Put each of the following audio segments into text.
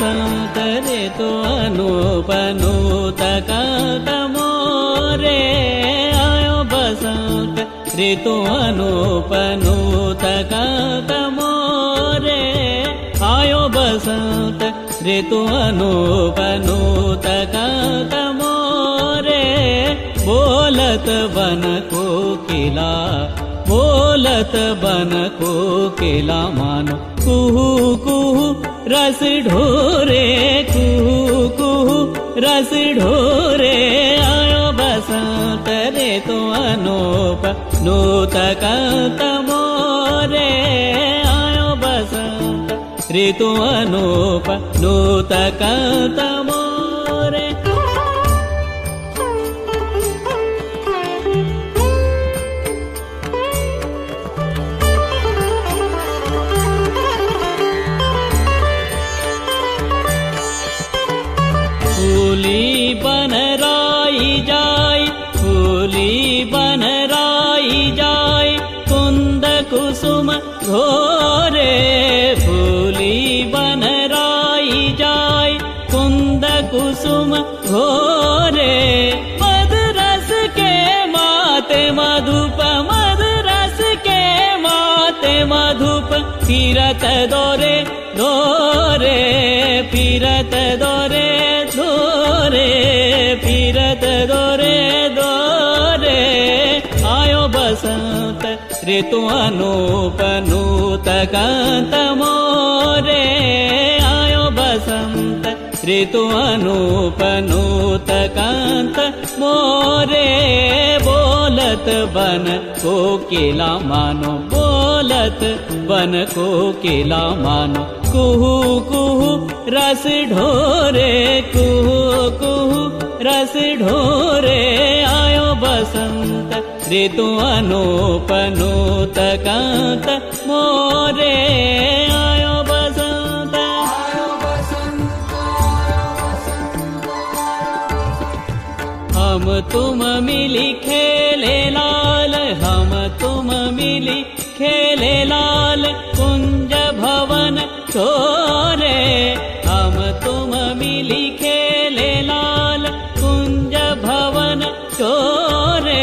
बसंत ऋतु अनूप नूतकांत मोरे आयो बसंत ऋतु अनूप नूतकांत मोरे आयो बसंत ऋतु अनूप नूतकांत मोरे बोलत बन कोकिला बोलत बन कोकिला मानो कुहू कुहू रस ढोरे कुहू कुहू रस ढोरे आयो बसंत ऋतु अनूप नूतकांत मोरे आयो बसंत ऋतु अनूप नूतकांत मोरे फूली बनराई जाय फूली बनराई जाय कुंद कुसुम घोरे फूली बनराई जाय कुंद कुसुम घोरे मधुरस के माते मधुप मधुरस के माते मधुप फिरत दोरे दोरे फिरत दोरे दोरे फिरत दोरे दोरे आयो बसंत ऋतु अनूप नूतकांत मोरे आयो बसंत ऋतु अनूप नूतकांत मोरे बोलत बन कोकिला मानो बोलत बन कोकिला मानो कुहू कुहू रस ढोरे कुहू कुहू रस ढोरे आयो बसंत ऋतु अनूप नूतकांत मोरे आयो बसंत हम तुम मिली खेले लाल हम तुम मिली खेले लाल कुंज भवन छोरे हम तुम मिली खेले लाल कुंज भवन छोरे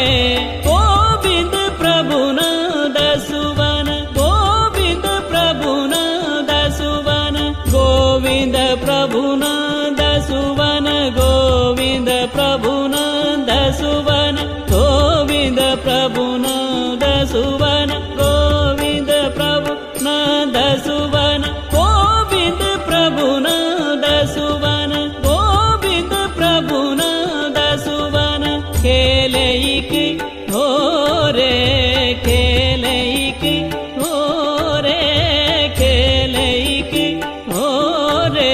गोविंद प्रभु नंद सुवन गोविंद प्रभु नंद सुवन गोविंद प्रभु नंद सुवन गोविंद प्रभु नंद सुवन गोविंद प्रभु नंद सुवन गोविंद प्रभु नंद सुवन गोविंद प्रभु नंद सुवन गोविंद प्रभु नंद सुवन खेलैक होरे खेलैक होरे खेलैक होरे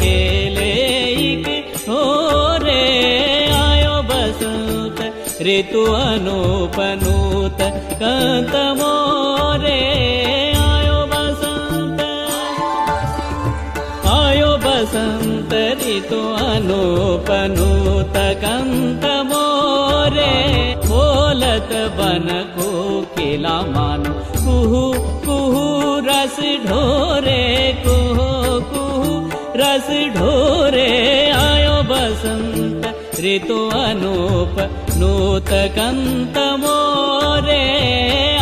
खेलैक होरे आयो बसंत ऋतु अनूप नूतकांत मोरे आयो बसंत ऋतु अनूप नूतकांत मोरे बोलत बन कोकिला मानो कुहू कुहू रस ढोरे कुहू कुहू रस ढोरे आयो बसंत ऋतु अनूप नूतकांत मोरे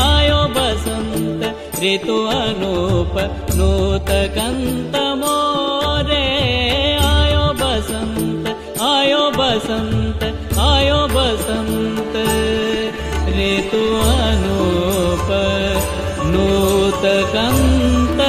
आयो बसंत ऋतु अनूप नूतकांत मोरे आयो बसंत आयो बसंत आयो बसंत ऋतु अनूप नूतकांत